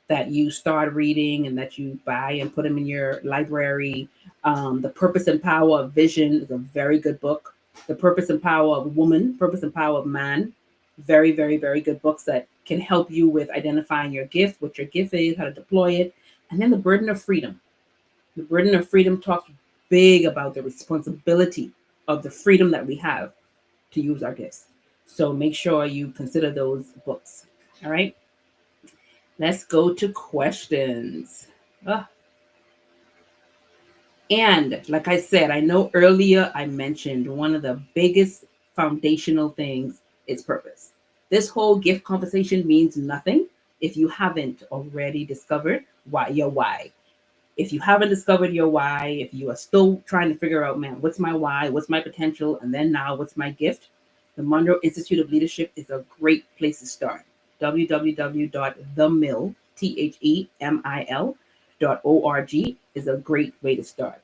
that you start reading and that you buy and put them in your library. The Purpose and Power of Vision is a very good book. The Purpose and Power of Woman, Purpose and Power of Man, very, very, very good books that can help you with identifying your gift, what your gift is, how to deploy it. And then The Burden of Freedom. The Burden of Freedom talks big about the responsibility of the freedom that we have to use our gifts. So make sure you consider those books. All right. Let's go to questions. And like I said, I know earlier I mentioned one of the biggest foundational things is purpose. This whole gift conversation means nothing if you haven't already discovered your why. If you haven't discovered your why, if you are still trying to figure out, man, what's my why, what's my potential, and then now what's my gift, the Munroe Institute of Leadership is a great place to start. www.themil.org is a great way to start.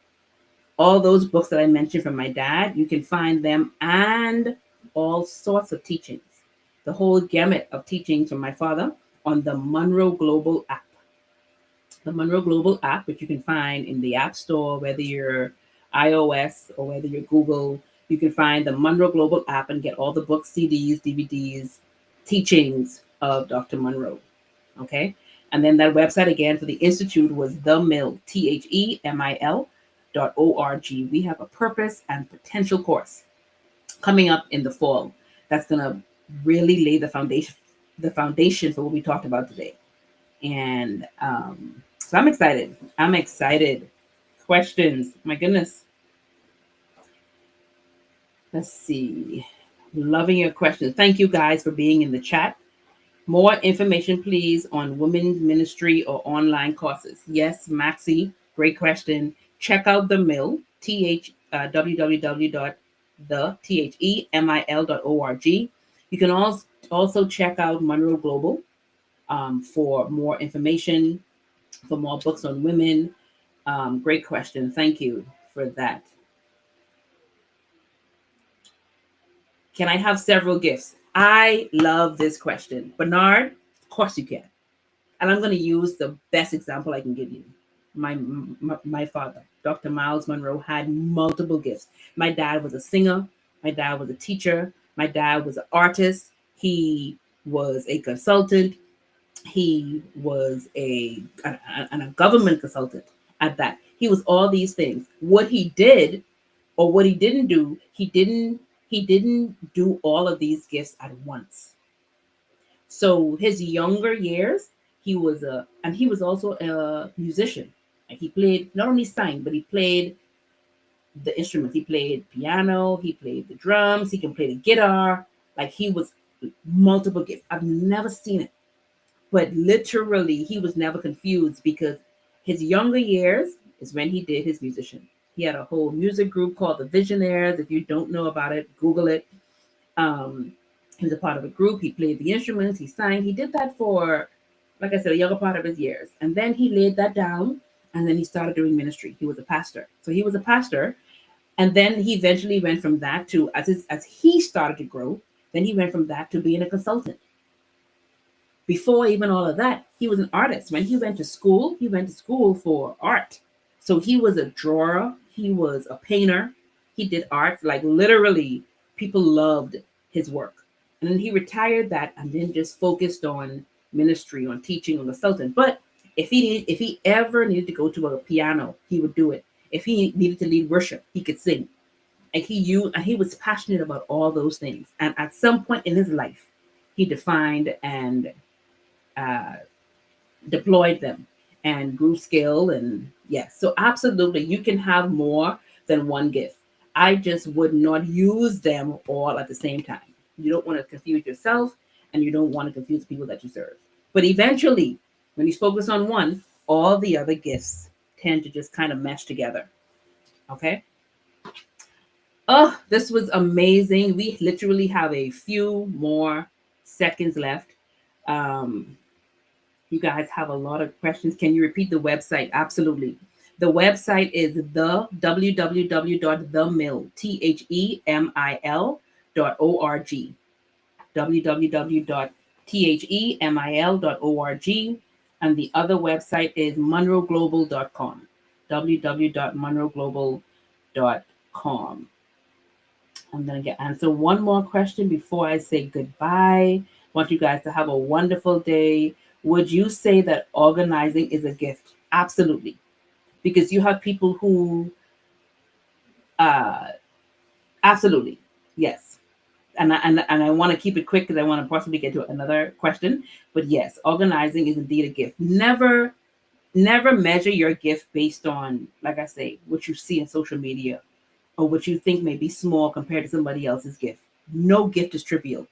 All those books that I mentioned from my dad, you can find them, and all sorts of teachings, the whole gamut of teachings from my father on the Munroe Global app. The Munroe Global app, which you can find in the App Store, whether you're iOS or whether you're Google, you can find the Munroe Global app and get all the books, CDs, DVDs, teachings of Dr. Munroe. Okay. And then that website again for the Institute was themil, THEMIL.org. We have a purpose and potential course coming up in the fall that's going to really lay the foundation for what we talked about today. And so I'm excited. Questions. My goodness. Let's see. Loving your questions. Thank you guys for being in the chat. More information, please, on women's ministry or online courses. Yes, Maxie, great question. Check out the Mill, www.themil.org. You can also check out Munroe Global for more information, for more books on women. Great question. Thank you for that. Can I have several gifts? I love this question. Bernard, of course you can. And I'm going to use the best example I can give you. My father, Dr. Myles Munroe, had multiple gifts. My dad was a singer. My dad was a teacher. My dad was an artist. He was a consultant. He was a government consultant at that. He was all these things. What he did Or what he didn't do, he didn't do all of these gifts at once. So his younger years, he was also a musician. Like he played, not only sang, but he played the instruments. He played piano, he played the drums, he can play the guitar. Like he was multiple gifts. I've never seen it, but literally he was never confused because his younger years is when he did his musician. He had a whole music group called the Visionaires. If you don't know about it, Google it. Um, he was a part of a group. He played the instruments. He sang. He did that for, like I said, a younger part of his years. And then he laid that down, and then he started doing ministry. He was a pastor. So he was a pastor, and then he eventually went from that to, as he started to grow, then he went from that to being a consultant. Before even all of that, he was an artist. When he went to school for art. So he was a drawer, he was a painter, he did art, like literally, people loved his work. And then he retired that and then just focused on ministry, on teaching, on consultant. But if he ever needed to go to a piano, he would do it. If he needed to lead worship, he could sing. And he was passionate about all those things. And at some point in his life, he defined and uh, deployed them and grew skill. And yes, so absolutely, you can have more than one gift. I just would not use them all at the same time. You don't want to confuse yourself, and you don't want to confuse the people that you serve. But eventually, when you focus on one, all the other gifts tend to just kind of mesh together. Okay. Oh, this was amazing. We literally have a few more seconds left. Um, You guys have a lot of questions. Can you repeat the website? Absolutely. The website is the www.themil, THEMIL.org. www.themil.org. And the other website is munroeglobal.com. www.munroeglobal.com. I'm going to answer one more question before I say goodbye. I want you guys to have a wonderful day. Would you say that organizing is a gift? Absolutely. Because you have people who, uh, absolutely, yes. And I want to keep it quick because I want to possibly get to another question. But yes, organizing is indeed a gift. Never measure your gift based on, like I say, what you see in social media or what you think may be small compared to somebody else's gift. No gift is trivial.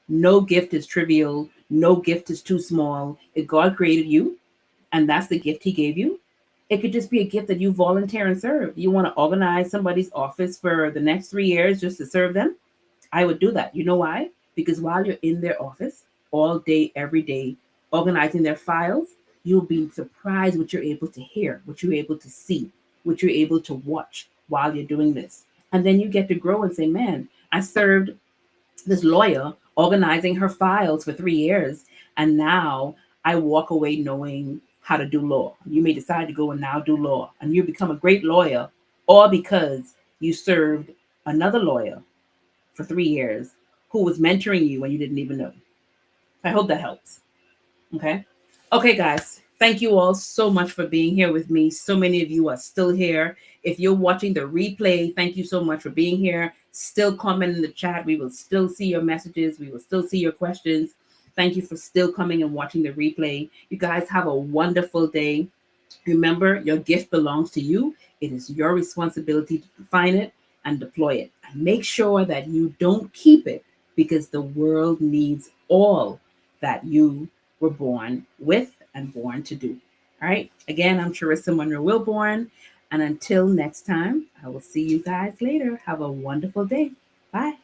No gift is trivial. No gift is too small. If God created you and that's the gift he gave you, it could just be a gift that you volunteer and serve. You want to organize somebody's office for the next 3 years just to serve them? I would do that. You know why? Because while you're in their office all day, every day, organizing their files, you'll be surprised what you're able to hear, what you're able to see, what you're able to watch while you're doing this. And then you get to grow and say, man, I served this lawyer organizing her files for 3 years. And now I walk away knowing how to do law. You may decide to go and now do law and you become a great lawyer, all because you served another lawyer for 3 years who was mentoring you when you didn't even know. I hope that helps. Okay. Okay, guys. Thank you all so much for being here with me. So many of you are still here. If you're watching the replay, thank you so much for being here. Still comment in the chat. We will still see your messages. We will still see your questions. Thank you for still coming and watching the replay. You guys have a wonderful day. Remember, your gift belongs to you. It is your responsibility to define it and deploy it. And make sure that you don't keep it because the world needs all that you were born with and born to do. All right. Again, I'm Charisa Munroe-Wilborn. And until next time, I will see you guys later. Have a wonderful day. Bye.